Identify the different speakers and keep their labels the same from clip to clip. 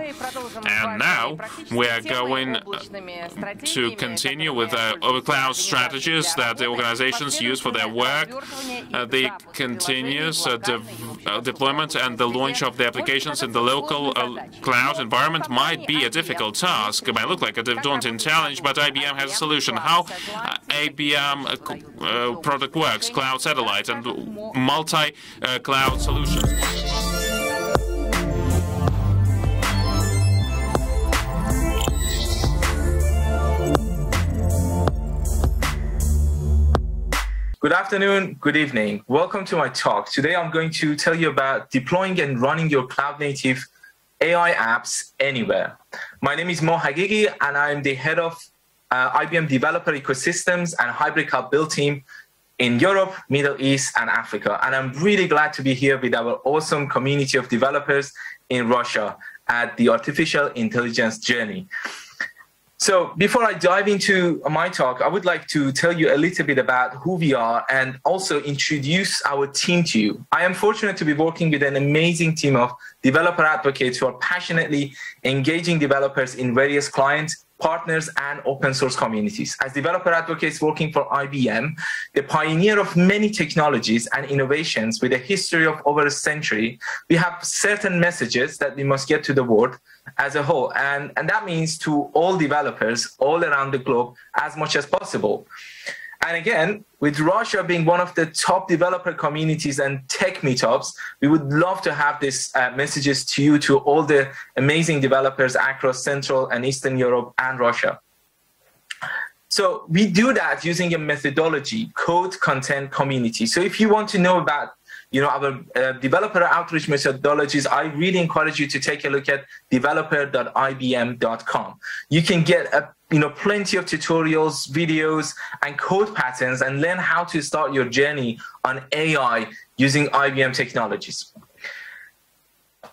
Speaker 1: And now we are going to continue with cloud strategies that the organizations use for their work. The continuous deployment and the launch of the applications in the local cloud environment might be a difficult task. It might look like a daunting challenge, but IBM has a solution. How IBM product works, cloud satellite and multi-cloud solutions.
Speaker 2: Good afternoon, good evening. Welcome to my talk. Today I'm going to tell you about deploying and running your cloud-native AI apps anywhere. My name is Haghighi, and I'm the head of IBM Developer Ecosystems and Hybrid Cloud Build team in Europe, Middle East, and Africa. And I'm really glad to be here with our awesome community of developers in Russia at the Artificial Intelligence Journey. So before I dive into my talk, I would like to tell you a little bit about who we are and also introduce our team to you. I am fortunate to be working with an amazing team of developer advocates who are passionately engaging developers in various clients, partners, and open source communities. As developer advocates working for IBM, the pioneer of many technologies and innovations with a history of over a century, we have certain messages that we must get to the world as a whole. And that means to all developers all around the globe as much as possible. And again, with Russia being one of the top developer communities and tech meetups, we would love to have these messages to you, to all the amazing developers across Central and Eastern Europe and Russia. So we do that using a methodology, code content community. So if you want to know about our developer outreach methodologies, I really encourage you to take a look at developer.ibm.com. You can get plenty of tutorials, videos, and code patterns, and learn how to start your journey on AI using IBM technologies.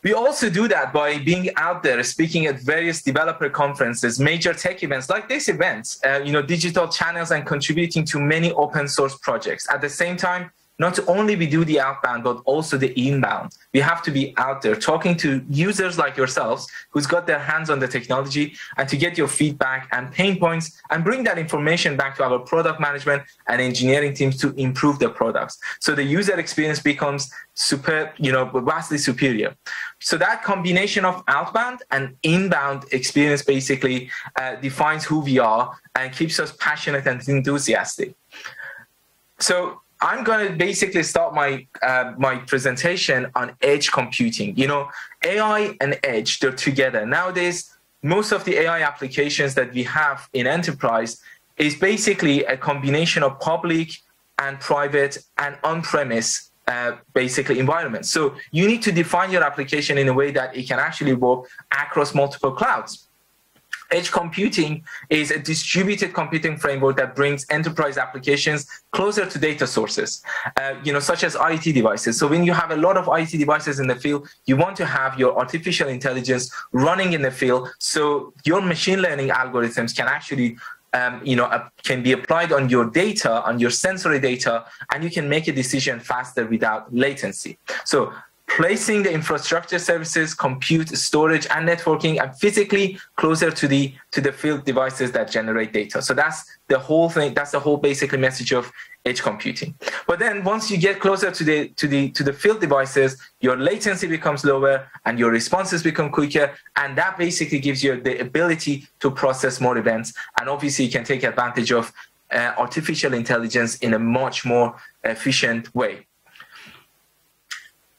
Speaker 2: We also do that by being out there, speaking at various developer conferences, major tech events like this event, digital channels, and contributing to many open source projects. At the same time, not only we do the outbound, but also the inbound. We have to be out there talking to users like yourselves who's got their hands on the technology, and to get your feedback and pain points and bring that information back to our product management and engineering teams to improve the products. So the user experience becomes vastly superior. So that combination of outbound and inbound experience basically defines who we are and keeps us passionate and enthusiastic. So I'm going to basically start my presentation on edge computing. AI and edge, they're together. Nowadays, most of the AI applications that we have in enterprise is basically a combination of public and private and on-premise basically environments. So you need to define your application in a way that it can actually work across multiple clouds. Edge computing is a distributed computing framework that brings enterprise applications closer to data sources, such as IoT devices. So when you have a lot of IoT devices in the field, you want to have your artificial intelligence running in the field, so your machine learning algorithms can actually can be applied on your data, on your sensory data, and you can make a decision faster without latency. So placing the infrastructure services, compute, storage, and networking, and physically closer to the field devices that generate data. So that's the whole thing. That's the whole basically message of edge computing. But then once you get closer to the field devices, your latency becomes lower and your responses become quicker, and that basically gives you the ability to process more events. And obviously, you can take advantage of artificial intelligence in a much more efficient way.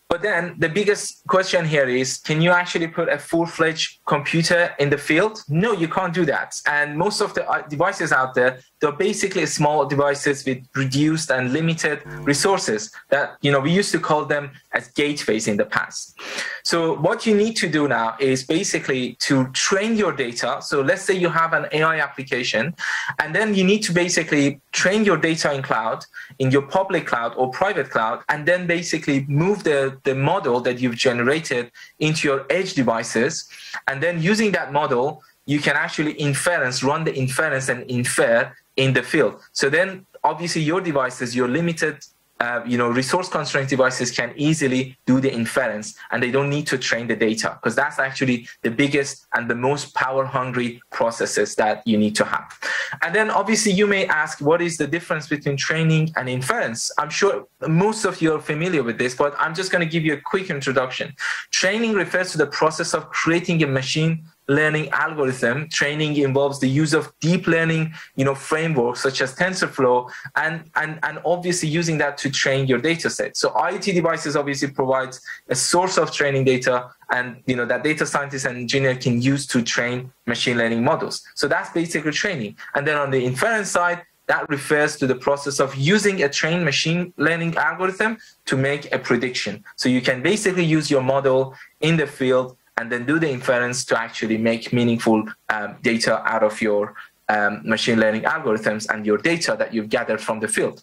Speaker 2: But then the biggest question here is, can you actually put a full-fledged computer in the field? No, you can't do that. And most of the devices out there, they're basically small devices with reduced and limited resources that, we used to call them as gateways in the past. So what you need to do now is basically to train your data. So let's say you have an AI application, and then you need to basically train your data in cloud, in your public cloud or private cloud, and then basically move the model that you've generated into your edge devices. And then using that model, you can actually run the inference and infer in the field. So then obviously your devices, your limited resource constrained devices can easily do the inference, and they don't need to train the data, because that's actually the biggest and the most power hungry processes that you need to have. And then obviously you may ask, what is the difference between training and inference? I'm sure most of you are familiar with this, but I'm just going to give you a quick introduction. Training refers to the process of creating a machine learning algorithm. Training involves the use of deep learning, frameworks such as TensorFlow, and obviously using that to train your data set. So IoT devices obviously provides a source of training data, and that data scientist and engineer can use to train machine learning models. So that's basically training. And then on the inference side, that refers to the process of using a trained machine learning algorithm to make a prediction. So you can basically use your model in the field and then do the inference to actually make meaningful data out of your machine learning algorithms and your data that you've gathered from the field.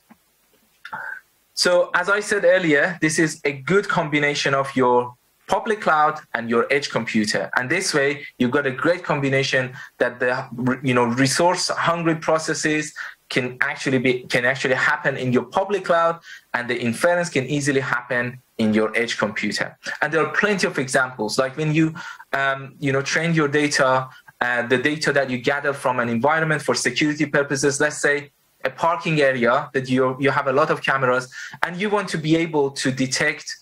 Speaker 2: So as I said earlier, this is a good combination of your public cloud and your edge computer. And this way, you've got a great combination that the resource-hungry processes can actually happen in your public cloud, and the inference can easily happen in your edge computer. And there are plenty of examples, like when you train your data, the data that you gather from an environment for security purposes, let's say a parking area that you have a lot of cameras, and you want to be able to detect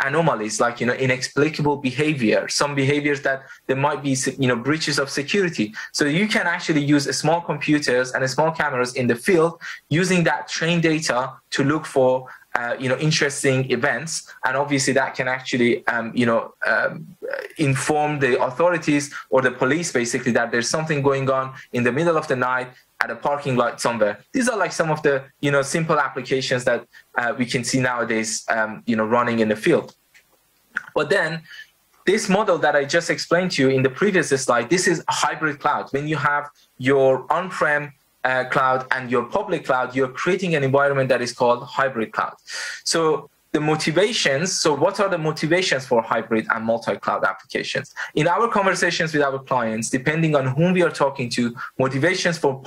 Speaker 2: anomalies like inexplicable behavior, some behaviors that there might be breaches of security. So you can actually use small computers and small cameras in the field using that trained data to look for interesting events, and obviously that can actually inform the authorities or the police basically that there's something going on in the middle of the night at a parking lot somewhere. These are like some of the simple applications that we can see nowadays running in the field. But then this model that I just explained to you in the previous slide, this is a hybrid cloud. When you have your on-prem cloud and your public cloud, you're creating an environment that is called hybrid cloud. So the motivations, so what are the motivations for hybrid and multi-cloud applications? In our conversations with our clients, depending on whom we are talking to, motivations for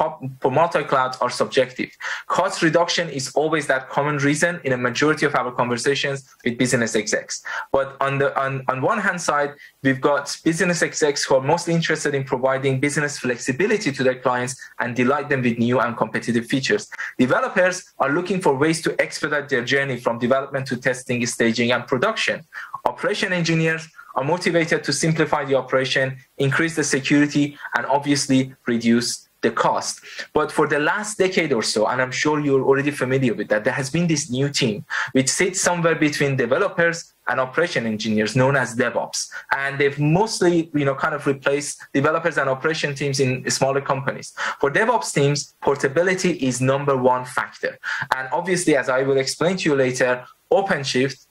Speaker 2: multi-cloud are subjective. Cost reduction is always that common reason in a majority of our conversations with business execs. But on one hand side, we've got business execs who are mostly interested in providing business flexibility to their clients and delight them with new and competitive features. Developers are looking for ways to expedite their journey from development to testing, staging, and production. Operation engineers are motivated to simplify the operation, increase the security, and obviously reduce the cost. But for the last decade or so, and I'm sure you're already familiar with that, there has been this new team which sits somewhere between developers and operation engineers, known as DevOps. And they've mostly, kind of replaced developers and operation teams in smaller companies. For DevOps teams, portability is #1 factor. And obviously, as I will explain to you later, OpenShift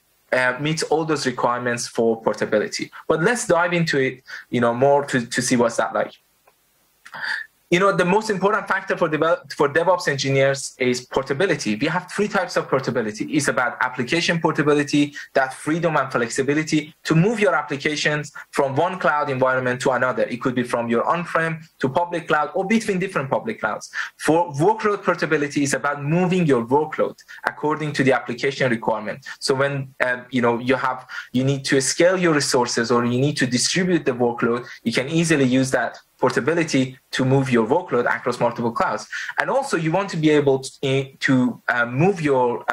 Speaker 2: meets all those requirements for portability. But let's dive into it, more to see what's that like. The most important factor for DevOps engineers is portability. We have 3 types of portability. It's about application portability, that freedom and flexibility to move your applications from one cloud environment to another. It could be from your on-prem to public cloud or between different public clouds. For workload portability, it's about moving your workload according to the application requirement. So when you need to scale your resources or you need to distribute the workload, you can easily use that portability to move your workload across multiple clouds. And also you want to be able to move your,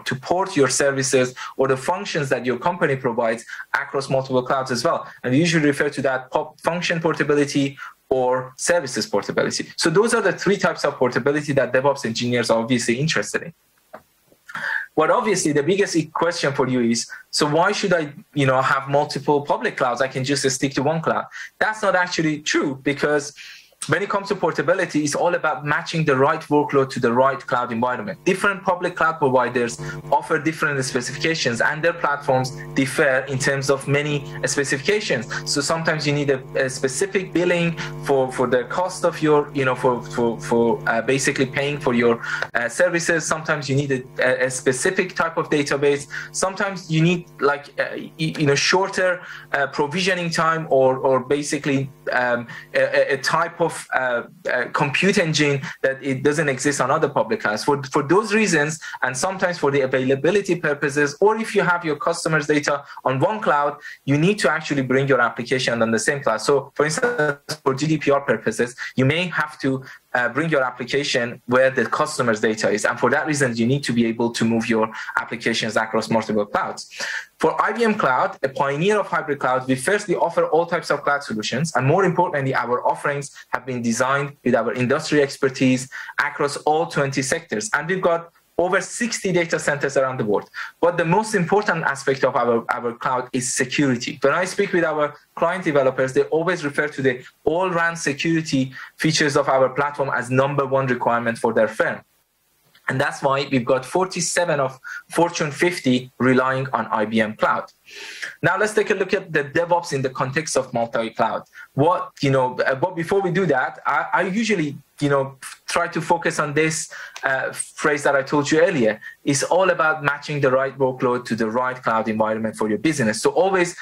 Speaker 2: to port your services or the functions that your company provides across multiple clouds as well. And we usually refer to that function portability or services portability. So those are the 3 types of portability that DevOps engineers are obviously interested in. But obviously, the biggest question for you is, so why should I, have multiple public clouds? I can just stick to one cloud. That's not actually true, because when it comes to portability, it's all about matching the right workload to the right cloud environment. Different public cloud providers offer different specifications, and their platforms differ in terms of many specifications. So sometimes you need a specific billing for the cost of your, for basically paying for your services. Sometimes you need a specific type of database. Sometimes you need shorter provisioning time or basically a type of of compute engine that it doesn't exist on other public clouds. For those reasons, and sometimes for the availability purposes, or if you have your customers' data on one cloud, you need to actually bring your application on the same cloud. So for instance, for GDPR purposes, you may have to bring your application where the customer's data is. And for that reason, you need to be able to move your applications across multiple clouds. For IBM Cloud, a pioneer of hybrid cloud, we firstly offer all types of cloud solutions. And more importantly, our offerings have been designed with our industry expertise across all 20 sectors. And we've got over 60 data centers around the world. But the most important aspect of our cloud is security. When I speak with our client developers, they always refer to the all-round security features of our platform as #1 requirement for their firm. And that's why we've got 47 of Fortune 50 relying on IBM Cloud. Now let's take a look at the DevOps in the context of multi-cloud. But before we do that, I usually, try to focus on this phrase that I told you earlier. It's all about matching the right workload to the right cloud environment for your business. So always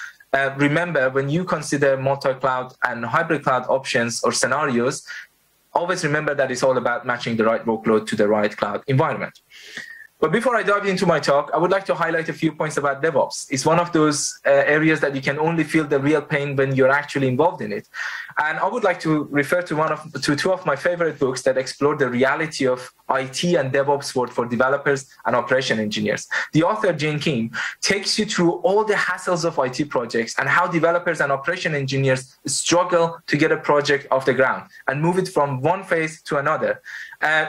Speaker 2: remember, when you consider multi-cloud and hybrid cloud options or scenarios, always remember that it's all about matching the right workload to the right cloud environment. But before I dive into my talk, I would like to highlight a few points about DevOps. It's one of those areas that you can only feel the real pain when you're actually involved in it. And I would like to refer to two of my favorite books that explore the reality of IT and DevOps world for developers and operation engineers. The author, Jane Kim, takes you through all the hassles of IT projects and how developers and operation engineers struggle to get a project off the ground and move it from one phase to another.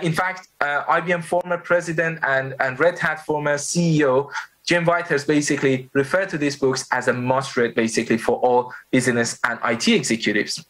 Speaker 2: In fact, IBM former president and Red Hat former CEO, Jim Whitehurst, basically referred to these books as a must-read, basically, for all business and IT executives.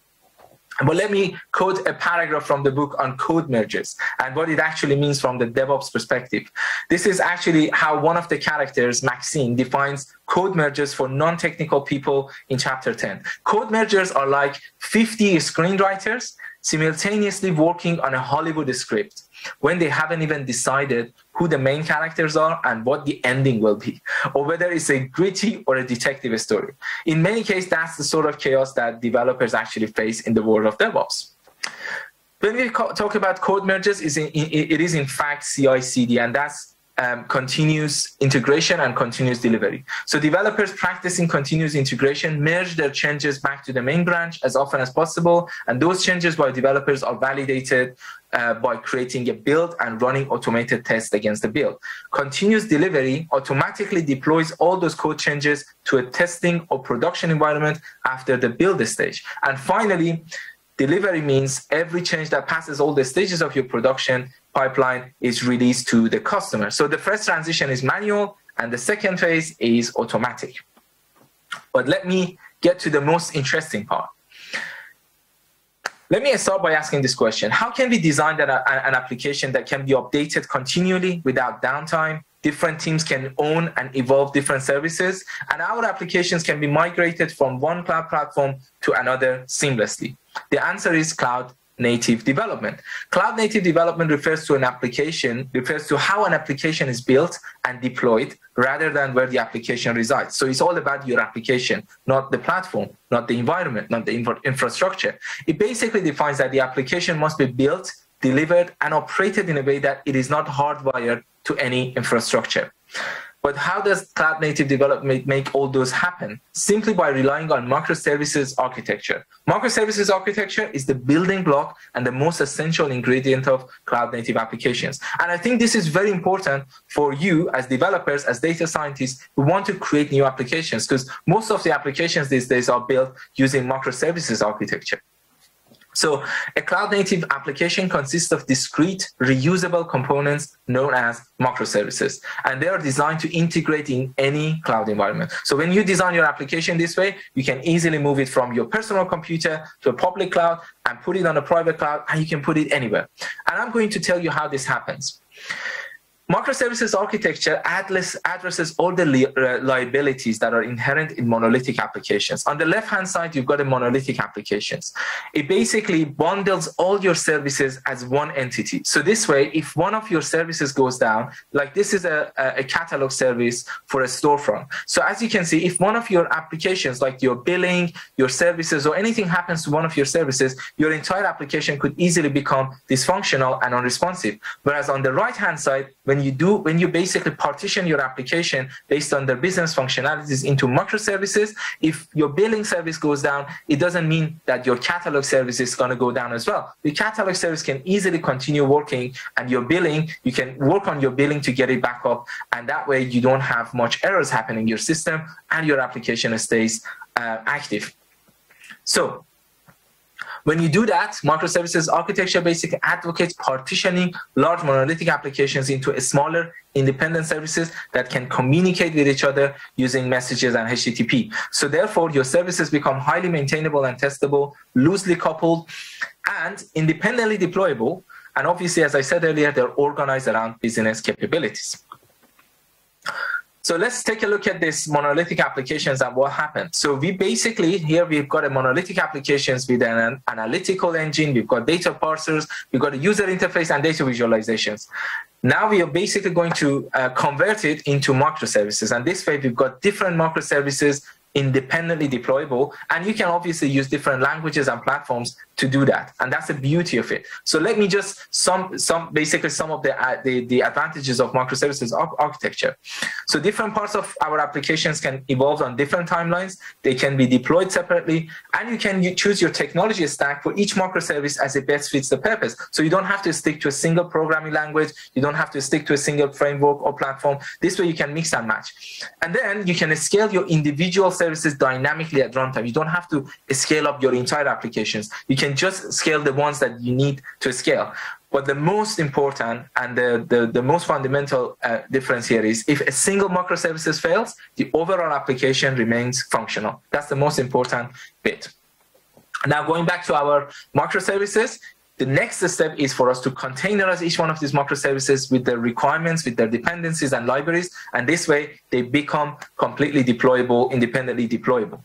Speaker 2: But let me quote a paragraph from the book on code mergers and what it actually means from the DevOps perspective. This is actually how one of the characters, Maxine, defines code mergers for non-technical people in chapter 10. Code mergers are like 50 screenwriters simultaneously working on a Hollywood script when they haven't even decided who the main characters are and what the ending will be, or whether it's a gritty or a detective story. In many cases, that's the sort of chaos that developers actually face in the world of DevOps. When we talk about code mergers, it is in fact CI/CD, and that's continuous integration and continuous delivery. So developers practicing continuous integration merge their changes back to the main branch as often as possible, and those changes by developers are validated by creating a build and running automated tests against the build. Continuous delivery automatically deploys all those code changes to a testing or production environment after the build stage. And finally, delivery means every change that passes all the stages of your production pipeline is released to the customer. So the first transition is manual and the second phase is automatic. But let me get to the most interesting part. Let me start by asking this question. How can we design an application that can be updated continually without downtime? Different teams can own and evolve different services, and our applications can be migrated from one cloud platform to another seamlessly. The answer is cloud native development. Cloud native development refers to how an application is built and deployed rather than where the application resides. So it's all about your application, not the platform, not the environment, not the infrastructure. It basically defines that the application must be built, delivered, and operated in a way that it is not hardwired to any infrastructure. But how does cloud native development make all those happen? Simply by relying on microservices architecture. Microservices architecture is the building block and the most essential ingredient of cloud native applications. And I think this is very important for you as developers, as data scientists who want to create new applications, because most of the applications these days are built using microservices architecture. So a cloud-native application consists of discrete, reusable components known as microservices, and they are designed to integrate in any cloud environment. So when you design your application this way, you can easily move it from your personal computer to a public cloud and put it on a private cloud, and you can put it anywhere. And I'm going to tell you how this happens. Microservices architecture addresses all the liabilities that are inherent in monolithic applications. On the left-hand side, you've got the monolithic applications. It basically bundles all your services as one entity. So this way, if one of your services goes down, like this is a catalog service for a storefront. So as you can see, if one of your applications, like your billing, your services, or anything happens to one of your services, your entire application could easily become dysfunctional and unresponsive. Whereas on the right-hand side, when you basically partition your application based on their business functionalities into microservices, if your billing service goes down, it doesn't mean that your catalog service is going to go down as well. The catalog service can easily continue working, and your billing, you can work on your billing to get it back up, and that way you don't have much errors happening in your system and your application stays active. So when you do that, microservices architecture basically advocates partitioning large monolithic applications into smaller independent services that can communicate with each other using messages and HTTP. So therefore, your services become highly maintainable and testable, loosely coupled, and independently deployable. And obviously, as I said earlier, they're organized around business capabilities. So let's take a look at this monolithic applications and what happened. So we basically, here we've got a monolithic applications with an analytical engine, we've got data parsers, we've got a user interface and data visualizations. Now we are basically going to convert it into microservices. And this way we've got different microservices independently deployable, and you can obviously use different languages and platforms to do that, and that's the beauty of it. So let me just basically some of the advantages of microservices architecture. So different parts of our applications can evolve on different timelines. They can be deployed separately, and you can choose your technology stack for each microservice as it best fits the purpose. So you don't have to stick to a single programming language. You don't have to stick to a single framework or platform. This way you can mix and match, and then you can scale your individual services dynamically at runtime. You don't have to scale up your entire applications. You can just scale the ones that you need to scale. But the most important and the most fundamental difference here is if a single microservices fails, the overall application remains functional. That's the most important bit. Now going back to our microservices, the next step is for us to containerize each one of these microservices with their requirements, with their dependencies and libraries, and this way they become completely deployable, independently deployable.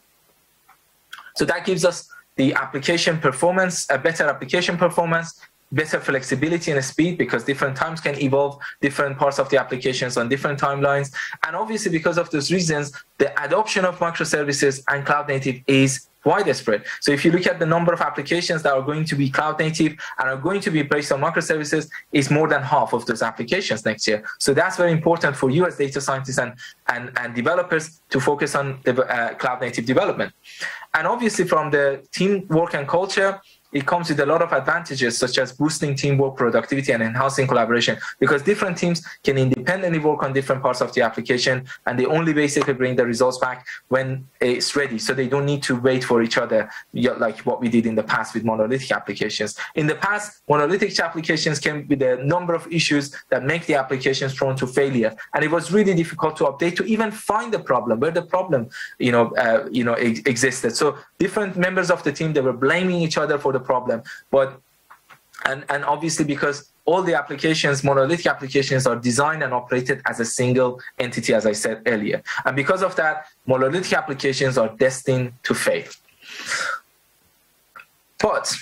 Speaker 2: So that gives us the application performance, a better application performance, better flexibility and speed, because different times can evolve different parts of the applications on different timelines. And obviously because of those reasons, the adoption of microservices and cloud native is widespread. So if you look at the number of applications that are going to be cloud native and are going to be based on microservices, is more than half of those applications next year. So that's very important for you as data scientists and developers to focus on the cloud native development. And obviously from the teamwork and culture, it comes with a lot of advantages, such as boosting teamwork, productivity, and enhancing collaboration, because different teams can independently work on different parts of the application, and they only basically bring the results back when it's ready. So they don't need to wait for each other, like what we did in the past with monolithic applications. In the past, monolithic applications came with a number of issues that make the applications prone to failure, and it was really difficult to update to even find the problem, where the problem existed. So different members of the team, they were blaming each other for the problem, but and obviously because all the applications, monolithic applications, are designed and operated as a single entity, as I said earlier, and because of that, monolithic applications are destined to fail. But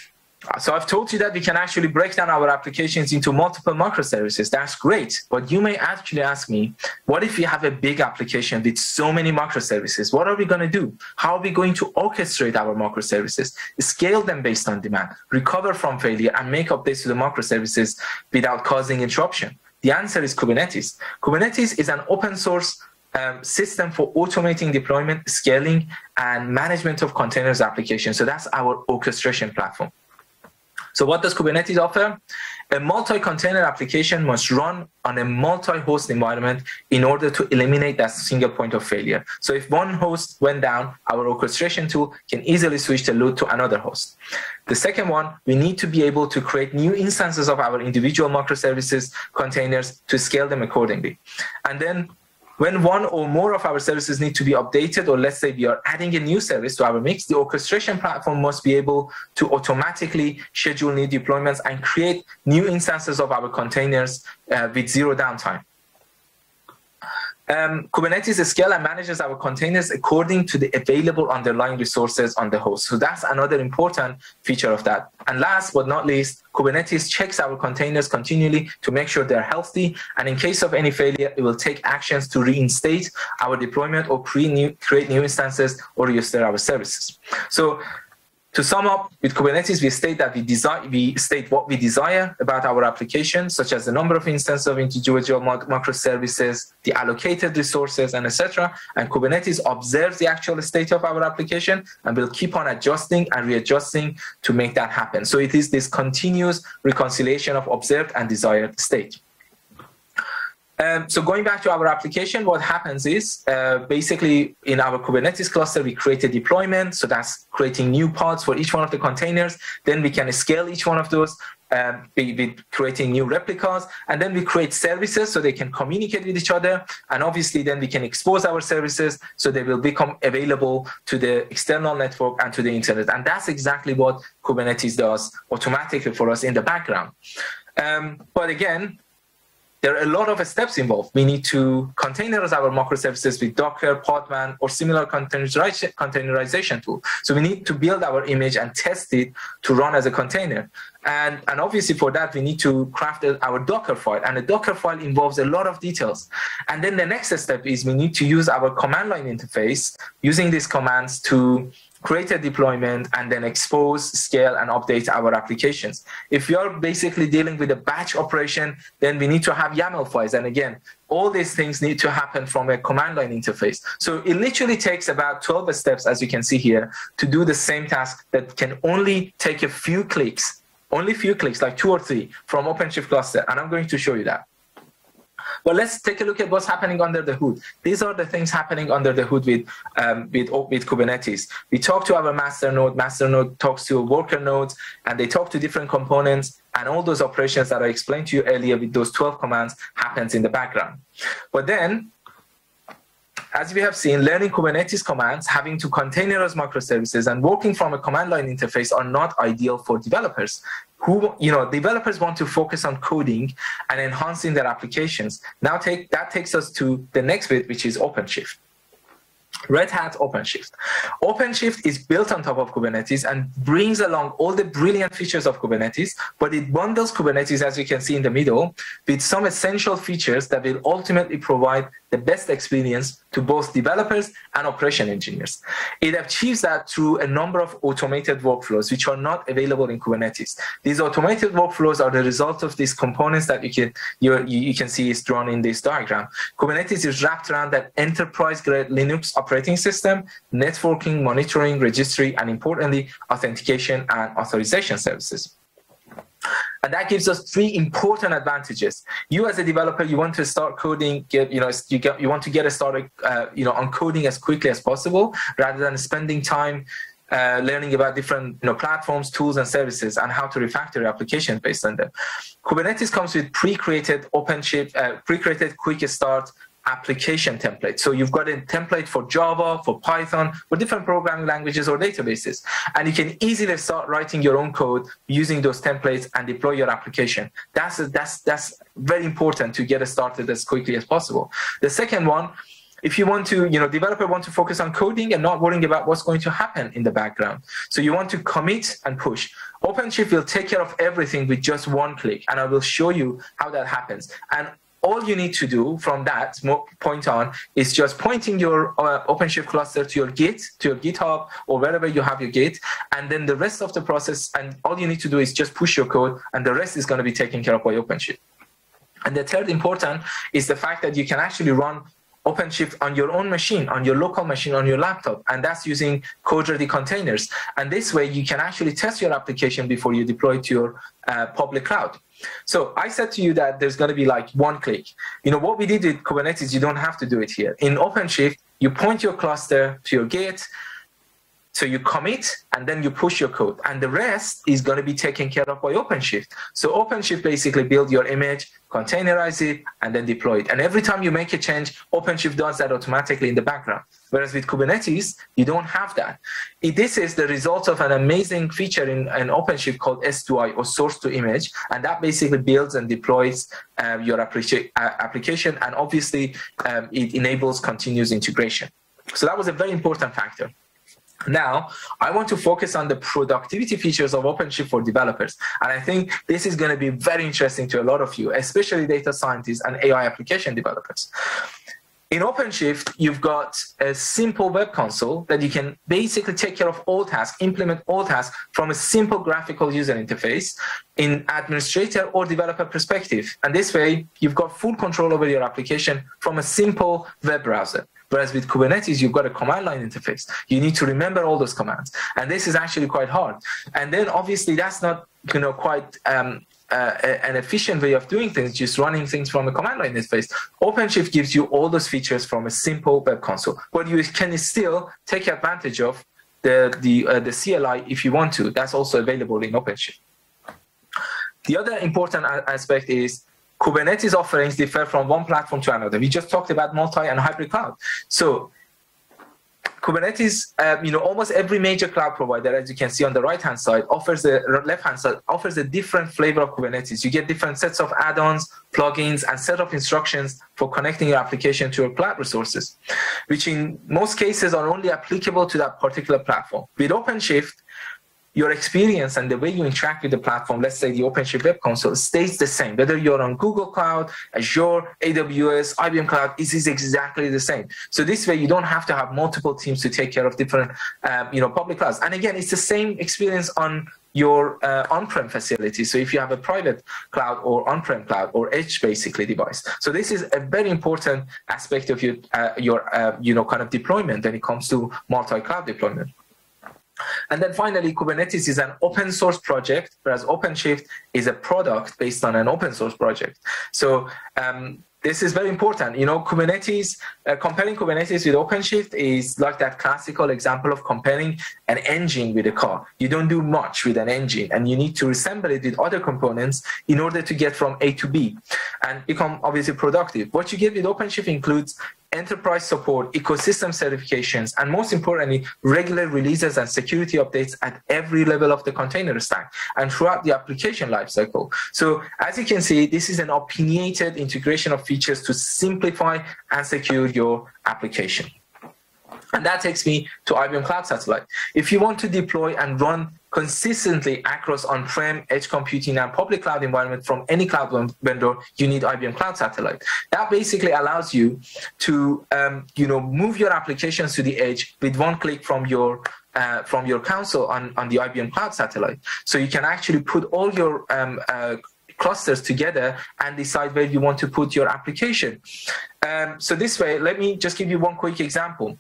Speaker 2: so I've told you that we can actually break down our applications into multiple microservices. That's great. But you may actually ask me, what if we have a big application with so many microservices? What are we going to do? How are we going to orchestrate our microservices, scale them based on demand, recover from failure, and make updates to the microservices without causing interruption? The answer is Kubernetes. Kubernetes is an open source system for automating deployment, scaling, and management of containers applications. So that's our orchestration platform. So what does Kubernetes offer? A multi-container application must run on a multi-host environment in order to eliminate that single point of failure. So if one host went down, our orchestration tool can easily switch the load to another host. The second one, we need to be able to create new instances of our individual microservices containers to scale them accordingly. And then When one or more of our services need to be updated, or let's say we are adding a new service to our mix, the orchestration platform must be able to automatically schedule new deployments and create new instances of our containers with zero downtime. Kubernetes scales and manages our containers according to the available underlying resources on the host. So that's another important feature of that. And last but not least, Kubernetes checks our containers continually to make sure they're healthy. And in case of any failure, it will take actions to reinstate our deployment or create new instances or restore our services. So to sum up, with Kubernetes, we state that we state what we desire about our application, such as the number of instances of individual microservices, the allocated resources, and etc. And Kubernetes observes the actual state of our application and will keep on adjusting and readjusting to make that happen. So it is this continuous reconciliation of observed and desired state. So going back to our application, what happens is basically in our Kubernetes cluster, we create a deployment. So that's creating new pods for each one of the containers. Then we can scale each one of those with creating new replicas. And then we create services so they can communicate with each other. And obviously, then we can expose our services so they will become available to the external network and to the internet. And that's exactly what Kubernetes does automatically for us in the background. But again, there are a lot of steps involved. We need to containerize our microservices with Docker, Podman, or similar containerization tool. So we need to build our image and test it to run as a container. And obviously for that, we need to craft our Docker file. And a Docker file involves a lot of details. And then the next step is we need to use our command line interface, using these commands to create a deployment and then expose, scale, and update our applications. If you're basically dealing with a batch operation, then we need to have YAML files. And again, all these things need to happen from a command line interface. So it literally takes about 12 steps, as you can see here, to do the same task that can only take a few clicks, like 2 or 3 from OpenShift cluster. And I'm going to show you that. But let's take a look at what's happening under the hood. These are the things happening under the hood with Kubernetes. We talk to our master node talks to worker nodes, and they talk to different components, and all those operations that I explained to you earlier with those 12 commands happens in the background. But then, as we have seen, learning Kubernetes commands, having to containerize microservices, and working from a command line interface are not ideal for developers. Developers want to focus on coding and enhancing their applications. Now that takes us to the next bit, which is OpenShift. Red Hat OpenShift. OpenShift is built on top of Kubernetes and brings along all the brilliant features of Kubernetes, but it bundles Kubernetes, as you can see in the middle, with some essential features that will ultimately provide the best experience to both developers and operation engineers. It achieves that through a number of automated workflows, which are not available in Kubernetes. These automated workflows are the result of these components that you can see is drawn in this diagram. Kubernetes is wrapped around an enterprise-grade Linux operating system, networking, monitoring, registry, and importantly, authentication and authorization services. And that gives us 3 important advantages. You as a developer, you want to start coding, you want to get started, on coding as quickly as possible, rather than spending time learning about different platforms, tools, and services, and how to refactor your application based on them. Kubernetes comes with pre-created OpenShift, pre-created quick start application template. So you've got a template for Java, for Python, for different programming languages or databases. And you can easily start writing your own code using those templates and deploy your application. That's very important to get started as quickly as possible. The second one, if you want to, developer want to focus on coding and not worrying about what's going to happen in the background. So you want to commit and push. OpenShift will take care of everything with just one click. And I will show you how that happens. And all you need to do from that point on is just pointing your OpenShift cluster to your Git, to your GitHub, or wherever you have your Git, and then the rest of the process, and all you need to do is just push your code, and the rest is going to be taken care of by OpenShift. And the third important is the fact that you can actually run OpenShift on your own machine, on your local machine, on your laptop, and that's using code-ready containers. And this way, you can actually test your application before you deploy it to your public cloud. So I said to you that there's going to be like one click. What we did with Kubernetes, you don't have to do it here. In OpenShift, you point your cluster to your Git, So you commit and then you push your code, and the rest is going to be taken care of by OpenShift. So OpenShift basically build your image, containerize it, and then deploy it. And every time you make a change, OpenShift does that automatically in the background. Whereas with Kubernetes, you don't have that. This is the result of an amazing feature in OpenShift called S2I, or source to image, and that basically builds and deploys your application, and obviously it enables continuous integration. So that was a very important factor. Now, I want to focus on the productivity features of OpenShift for developers. And I think this is going to be very interesting to a lot of you, especially data scientists and AI application developers. In OpenShift, you've got a simple web console that you can basically take care of all tasks, implement all tasks from a simple graphical user interface in administrator or developer perspective. And this way, you've got full control over your application from a simple web browser. Whereas with Kubernetes, you've got a command line interface. You need to remember all those commands. And this is actually quite hard. And then obviously that's not, quite an efficient way of doing things, just running things from a command line interface. OpenShift gives you all those features from a simple web console, but you can still take advantage of the CLI if you want to. That's also available in OpenShift. The other important aspect is Kubernetes offerings differ from one platform to another. We just talked about multi and hybrid cloud. So Kubernetes, almost every major cloud provider, as you can see on the right-hand side, offers a different flavor of Kubernetes. You get different sets of add-ons, plugins, and set of instructions for connecting your application to your cloud resources, which in most cases are only applicable to that particular platform. With OpenShift, your experience and the way you interact with the platform, let's say the OpenShift Web Console, stays the same. Whether you're on Google Cloud, Azure, AWS, IBM Cloud, it is exactly the same. So this way, you don't have to have multiple teams to take care of different, public clouds. And again, it's the same experience on your on-prem facility. So if you have a private cloud or on-prem cloud or edge basically device. So this is a very important aspect of your kind of deployment when it comes to multi-cloud deployment. And then finally, Kubernetes is an open source project, whereas OpenShift is a product based on an open source project. So this is very important. Kubernetes, comparing Kubernetes with OpenShift is like that classical example of comparing an engine with a car. You don't do much with an engine, and you need to assemble it with other components in order to get from A to B and become obviously productive. What you get with OpenShift includes enterprise support, ecosystem certifications, and most importantly, regular releases and security updates at every level of the container stack and throughout the application lifecycle. So as you can see, this is an opinionated integration of features to simplify and secure your application. And that takes me to IBM Cloud Satellite. If you want to deploy and run consistently across on-prem, edge computing, and public cloud environment from any cloud vendor, you need IBM Cloud Satellite. That basically allows you to, move your applications to the edge with one click from your console on the IBM Cloud Satellite. So you can actually put all your clusters together and decide where you want to put your application. So this way, let me just give you one quick example.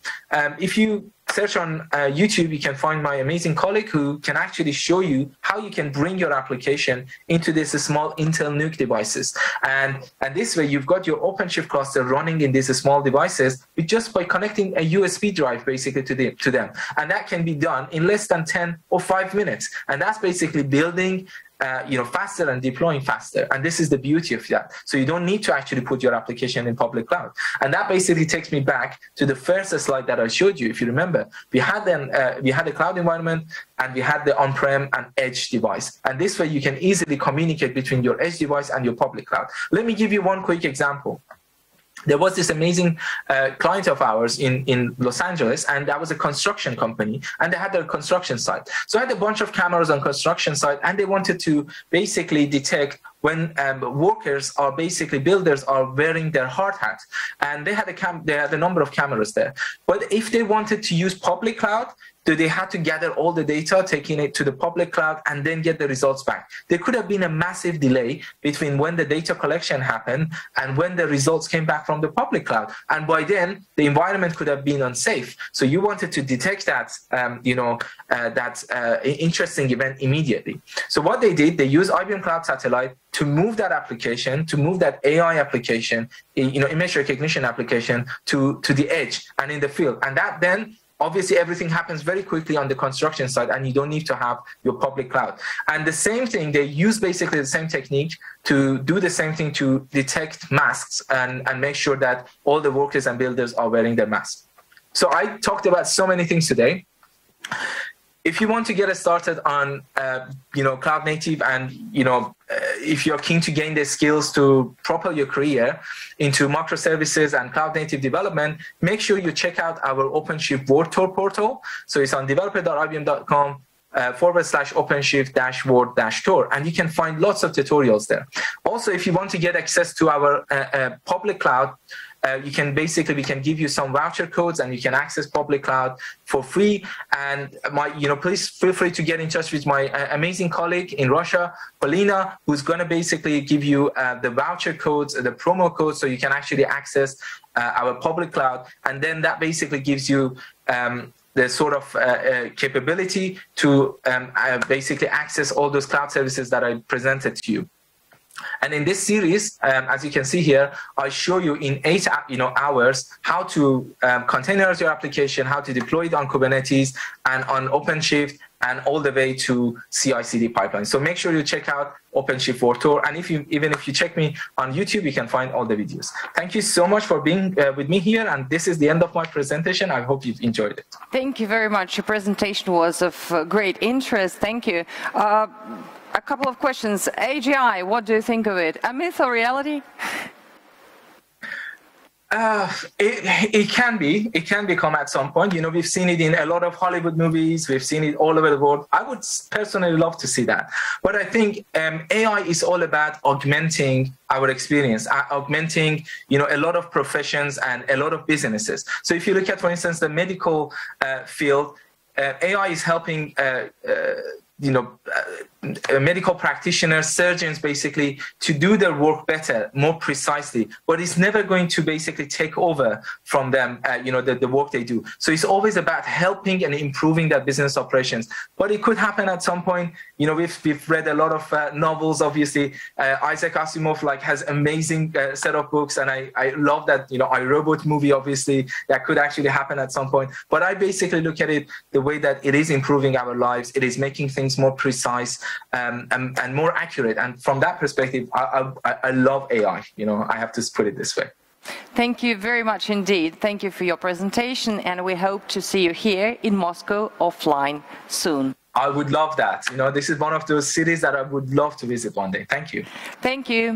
Speaker 2: If you search on YouTube, you can find my amazing colleague who can actually show you how you can bring your application into this small Intel NUC devices. And this way, you've got your OpenShift cluster running in these small devices just by connecting a USB drive basically to them. And that can be done in less than 10 or 5 minutes. And that's basically building faster and deploying faster. And this is the beauty of that. So you don't need to actually put your application in public cloud. And that basically takes me back to the first slide that I showed you. If you remember, we had a cloud environment and we had the on-prem and edge device. And this way you can easily communicate between your edge device and your public cloud. Let me give you one quick example. There was this amazing client of ours in Los Angeles, and that was a construction company, and they had their construction site. So I had a bunch of cameras on construction site, and they wanted to basically detect when builders are wearing their hard hat, and they had a number of cameras there. But if they wanted to use public cloud, they had to gather all the data, taking it to the public cloud, and then get the results back. There could have been a massive delay between when the data collection happened and when the results came back from the public cloud. And by then, the environment could have been unsafe. So you wanted to detect that, interesting event immediately. So what they did, they used IBM Cloud Satellite to move that application, to move that AI application, image recognition application to the edge and in the field. And that then obviously everything happens very quickly on the construction side, and you don't need to have your public cloud. And the same thing, they use basically the same technique to do the same thing to detect masks and make sure that all the workers and builders are wearing their masks. So I talked about so many things today. If you want to get started on, cloud native, and if you're keen to gain the skills to propel your career into microservices and cloud native development, make sure you check out our OpenShift World Tour portal. So it's on developer.ibm.com /OpenShift-World-Tour, and you can find lots of tutorials there. Also, if you want to get access to our public cloud, we can give you some voucher codes, and you can access public cloud for free. And please feel free to get in touch with my amazing colleague in Russia, Polina, who's going to basically give you the voucher codes, the promo codes, so you can actually access our public cloud. And then that basically gives you the sort of capability to basically access all those cloud services that I presented to you. And in this series, as you can see here, I show you in 8 hours how to containerize your application, how to deploy it on Kubernetes and on OpenShift, and all the way to CI/CD pipeline. So make sure you check out OpenShift World Tour. And even if you check me on YouTube, you can find all the videos. Thank you so much for being with me here. And this is the end of my presentation. I hope you've enjoyed it.
Speaker 3: Thank you very much. Your presentation was of great interest. Thank you. A couple of questions. AGI, what do you think of it? A myth or reality?
Speaker 2: It can be. It can become at some point. We've seen it in a lot of Hollywood movies. We've seen it all over the world. I would personally love to see that. But I think AI is all about augmenting our experience, augmenting, a lot of professions and a lot of businesses. So if you look at, for instance, the medical field, AI is helping medical practitioners, surgeons, basically, to do their work better, more precisely. But it's never going to basically take over from them, the work they do. So it's always about helping and improving their business operations. But it could happen at some point. We've read a lot of novels, obviously. Isaac Asimov has amazing set of books, and I love that, iRobot movie, obviously, that could actually happen at some point. But I basically look at it the way that it is improving our lives. It is making things more precise and more accurate. And from that perspective, I love AI. I have to put it this way.
Speaker 3: Thank you very much indeed. Thank you for your presentation, and we hope to see you here in Moscow offline soon.
Speaker 2: I would love that. This is one of those cities that I would love to visit one day. Thank you.
Speaker 3: Thank you.